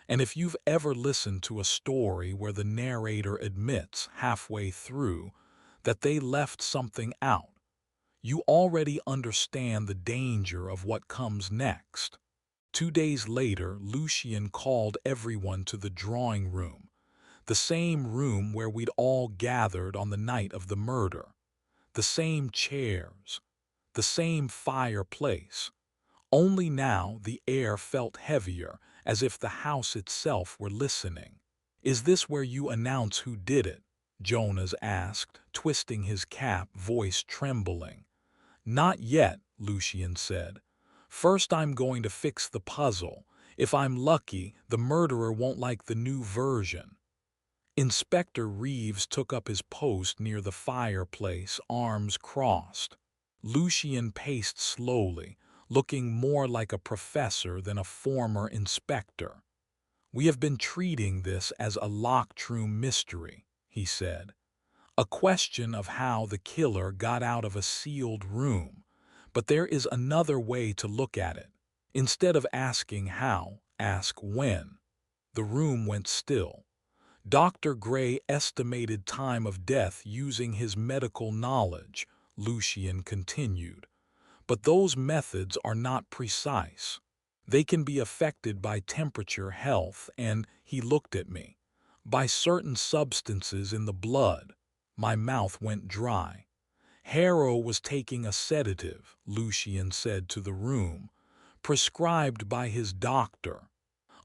And if you've ever listened to a story where the narrator admits halfway through that they left something out, you already understand the danger of what comes next. 2 days later, Lucian called everyone to the drawing room, the same room where we'd all gathered on the night of the murder. The same chairs, the same fireplace. Only now the air felt heavier, as if the house itself were listening. "Is this where you announce who did it?" Jonas asked, twisting his cap, voice trembling. "Not yet," Lucian said. "First I'm going to fix the puzzle. If I'm lucky, the murderer won't like the new version." Inspector Reeves took up his post near the fireplace, arms crossed. Lucian paced slowly, looking more like a professor than a former inspector. "We have been treating this as a locked room mystery," he said. "A question of how the killer got out of a sealed room. But there is another way to look at it. Instead of asking how, ask when." The room went still. "Dr. Gray estimated time of death using his medical knowledge," Lucian continued. "But those methods are not precise. They can be affected by temperature, health, and," he looked at me, "by certain substances in the blood." My mouth went dry. "Harrow was taking a sedative," Lucian said to the room, "prescribed by his doctor.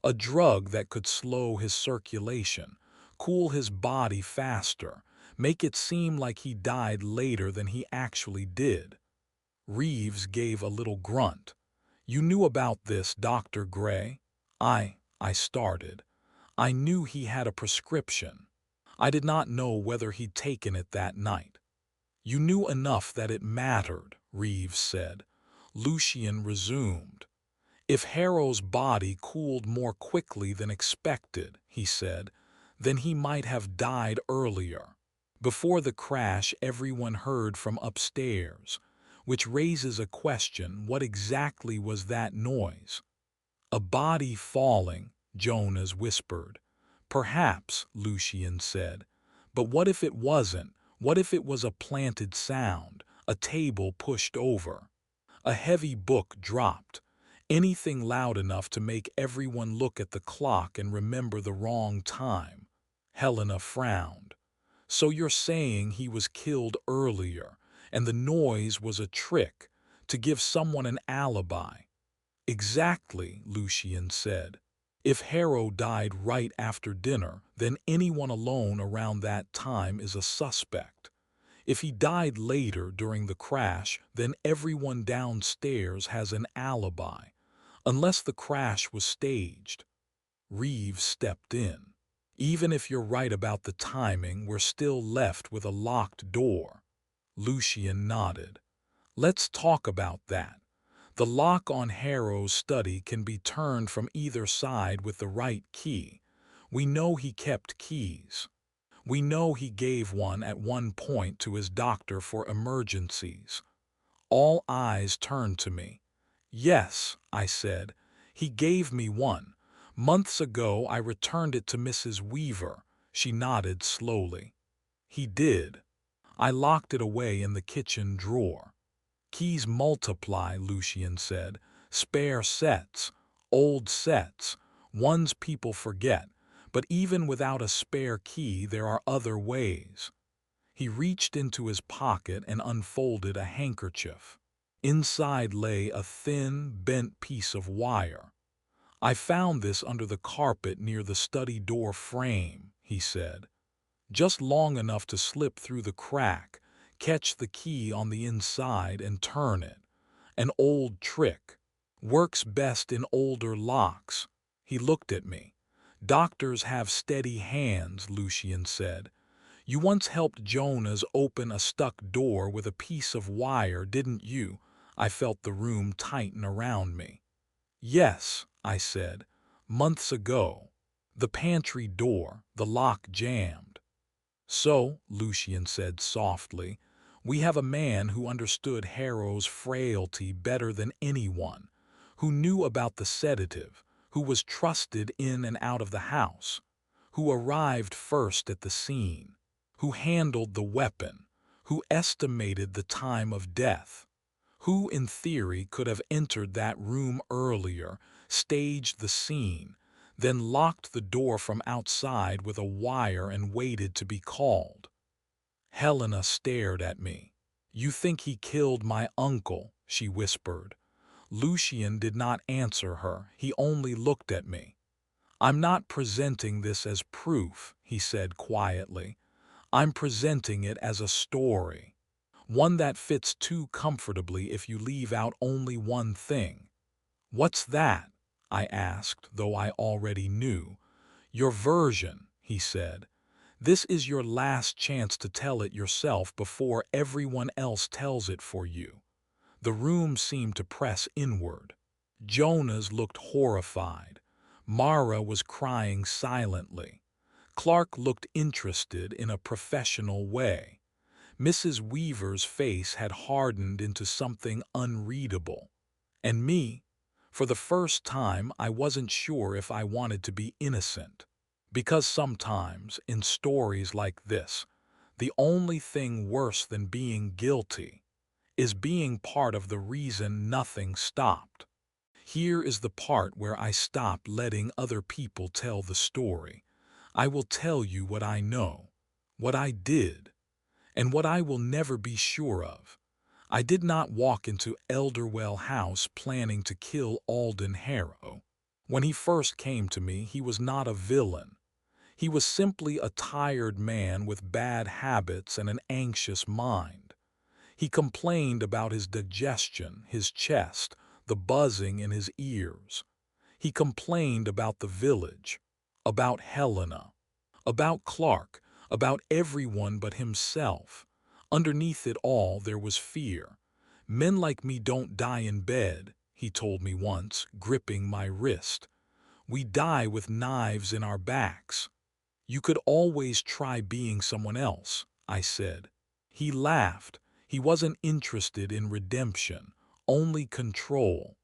A drug that could slow his circulation, cool his body faster, make it seem like he died later than he actually did." Reeves gave a little grunt. "You knew about this, Dr. Gray?" I started. I knew he had a prescription. I did not know whether he'd taken it that night. You knew enough that it mattered, Reeves said. Lucian resumed. If Harrow's body cooled more quickly than expected, he said, then he might have died earlier. Before the crash, everyone heard from upstairs, which raises a question: what exactly was that noise? A body falling, Jonas whispered. Perhaps, Lucian said. But what if it wasn't? What if it was a planted sound, a table pushed over? A heavy book dropped. Anything loud enough to make everyone look at the clock and remember the wrong time. Helena frowned. So you're saying he was killed earlier, and the noise was a trick to give someone an alibi? Exactly, Lucian said. If Harrow died right after dinner, then anyone alone around that time is a suspect. If he died later during the crash, then everyone downstairs has an alibi, unless the crash was staged. Reeves stepped in. Even if you're right about the timing, we're still left with a locked door. Lucian nodded. Let's talk about that. The lock on Harrow's study can be turned from either side with the right key. We know he kept keys. We know he gave one at one point to his doctor for emergencies. All eyes turned to me. Yes, I said. He gave me one. Months ago I returned it to Mrs. Weaver. She nodded slowly. He did. I locked it away in the kitchen drawer. Keys multiply, Lucian said. Spare sets, old sets, ones people forget. But even without a spare key, there are other ways. He reached into his pocket and unfolded a handkerchief. Inside lay a thin, bent piece of wire. I found this under the carpet near the study door frame, he said. Just long enough to slip through the crack, catch the key on the inside and turn it. An old trick. Works best in older locks. He looked at me. Doctors have steady hands, Lucian said. You once helped Jonas open a stuck door with a piece of wire, didn't you? I felt the room tighten around me. Yes, I said. Months ago. The pantry door, the lock jammed. So, Lucian said softly, we have a man who understood Harrow's frailty better than anyone, who knew about the sedative, who was trusted in and out of the house, who arrived first at the scene, who handled the weapon, who estimated the time of death, who in theory could have entered that room earlier, staged the scene, then locked the door from outside with a wire and waited to be called. Helena stared at me. You think he killed my uncle, she whispered. Lucian did not answer her, he only looked at me. I'm not presenting this as proof, he said quietly. I'm presenting it as a story. One that fits too comfortably if you leave out only one thing. What's that? I asked, though I already knew. Your version, he said. This is your last chance to tell it yourself before everyone else tells it for you. The room seemed to press inward. Jonas looked horrified. Mara was crying silently. Clark looked interested in a professional way. Mrs. Weaver's face had hardened into something unreadable. And me, for the first time, I wasn't sure if I wanted to be innocent. Because sometimes, in stories like this, the only thing worse than being guilty is being part of the reason nothing stopped. Here is the part where I stopped letting other people tell the story. I will tell you what I know, what I did, and what I will never be sure of. I did not walk into Elderwell House planning to kill Alden Harrow. When he first came to me, he was not a villain. He was simply a tired man with bad habits and an anxious mind. He complained about his digestion, his chest, the buzzing in his ears. He complained about the village, about Helena, about Clark, about everyone but himself. Underneath it all, there was fear. Men like me don't die in bed, he told me once, gripping my wrist. We die with knives in our backs. You could always try being someone else, I said. He laughed. He wasn't interested in redemption, only control.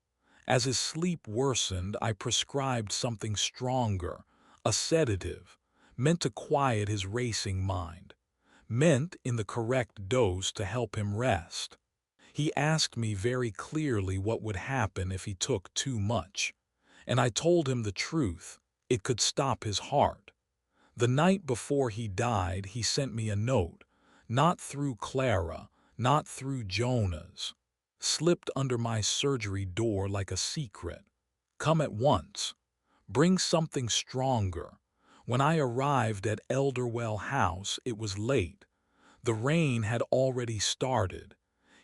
As his sleep worsened, I prescribed something stronger, a sedative, meant to quiet his racing mind, meant in the correct dose to help him rest. He asked me very clearly what would happen if he took too much, and I told him the truth. It could stop his heart. The night before he died, he sent me a note, not through Clara, not through Jonas, slipped under my surgery door like a secret. Come at once. Bring something stronger. When I arrived at Elderwell House, it was late. The rain had already started.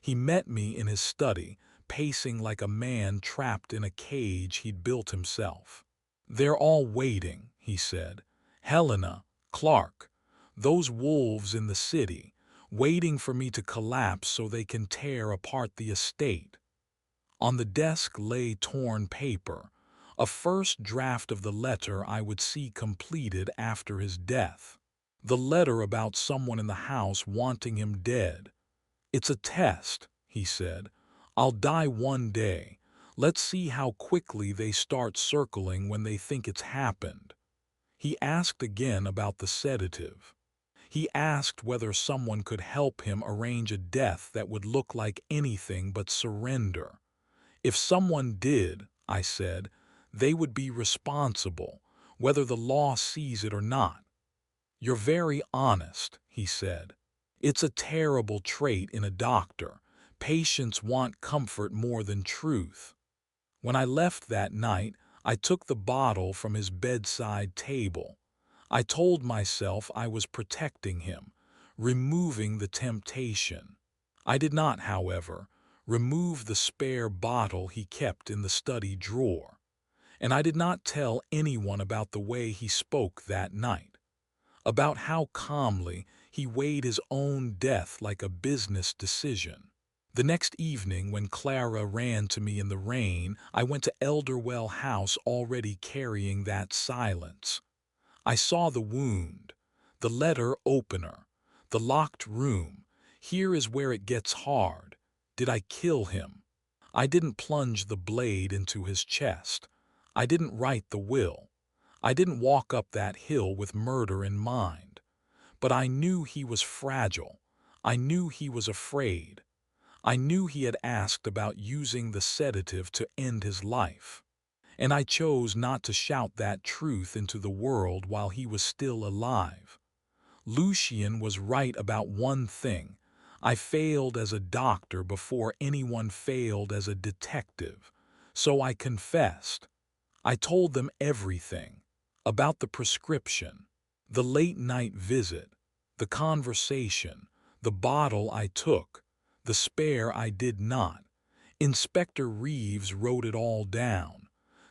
He met me in his study, pacing like a man trapped in a cage he'd built himself. They're all waiting, he said. Helena, Clark, those wolves in the city, waiting for me to collapse so they can tear apart the estate. On the desk lay torn paper, a first draft of the letter I would see completed after his death. The letter about someone in the house wanting him dead. It's a test, he said. I'll die one day. Let's see how quickly they start circling when they think it's happened. He asked again about the sedative. He asked whether someone could help him arrange a death that would look like anything but surrender. If someone did, I said, they would be responsible, whether the law sees it or not. You're very honest, he said. It's a terrible trait in a doctor. Patients want comfort more than truth. When I left that night, I took the bottle from his bedside table. I told myself I was protecting him, removing the temptation. I did not, however, remove the spare bottle he kept in the study drawer. And I did not tell anyone about the way he spoke that night, about how calmly he weighed his own death like a business decision. The next evening, when Clara ran to me in the rain, I went to Elderwell House already carrying that silence. I saw the wound, the letter opener, the locked room. Here is where it gets hard. Did I kill him? I didn't plunge the blade into his chest. I didn't write the will. I didn't walk up that hill with murder in mind. But I knew he was fragile. I knew he was afraid. I knew he had asked about using the sedative to end his life. And I chose not to shout that truth into the world while he was still alive. Lucian was right about one thing. I failed as a doctor before anyone failed as a detective. So I confessed. I told them everything. About the prescription, the late-night visit, the conversation, the bottle I took, the spare I did not. Inspector Reeves wrote it all down.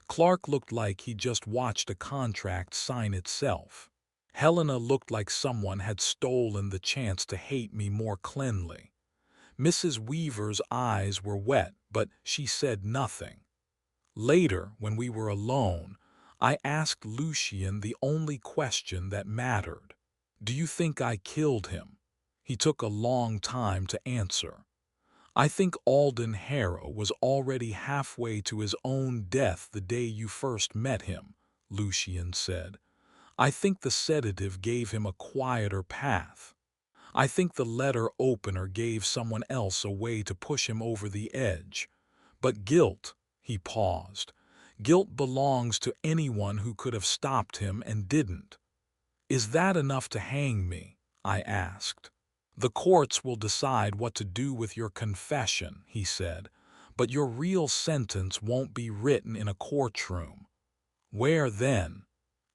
Clark looked like he'd just watched a contract sign itself. Helena looked like someone had stolen the chance to hate me more cleanly. Mrs. Weaver's eyes were wet, but she said nothing. Later, when we were alone, I asked Lucian the only question that mattered. Do you think I killed him? He took a long time to answer. I think Alden Harrow was already halfway to his own death the day you first met him, Lucian said. I think the sedative gave him a quieter path. I think the letter opener gave someone else a way to push him over the edge. But guilt, he paused. Guilt belongs to anyone who could have stopped him and didn't. Is that enough to hang me? I asked. The courts will decide what to do with your confession, he said, but your real sentence won't be written in a courtroom. Where then?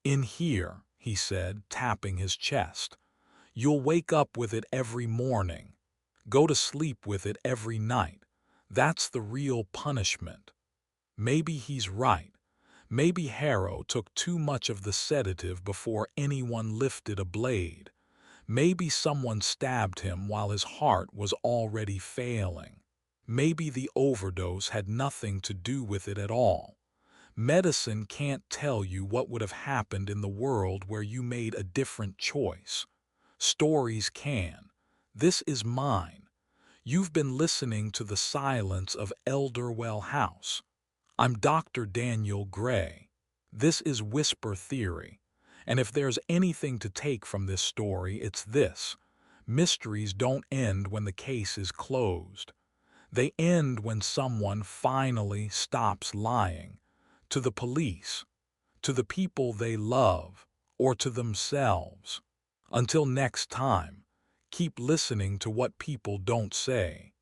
In here, he said, tapping his chest. You'll wake up with it every morning. Go to sleep with it every night. That's the real punishment. Maybe he's right. Maybe Harrow took too much of the sedative before anyone lifted a blade. Maybe someone stabbed him while his heart was already failing. Maybe the overdose had nothing to do with it at all. Medicine can't tell you what would have happened in the world where you made a different choice. Stories can. This is mine. You've been listening to The Silence of Elderwell House. I'm Dr. Daniel Gray. This is Whisper Theory. And if there's anything to take from this story, it's this. Mysteries don't end when the case is closed. They end when someone finally stops lying. To the police, to the people they love, or to themselves. Until next time, keep listening to what people don't say.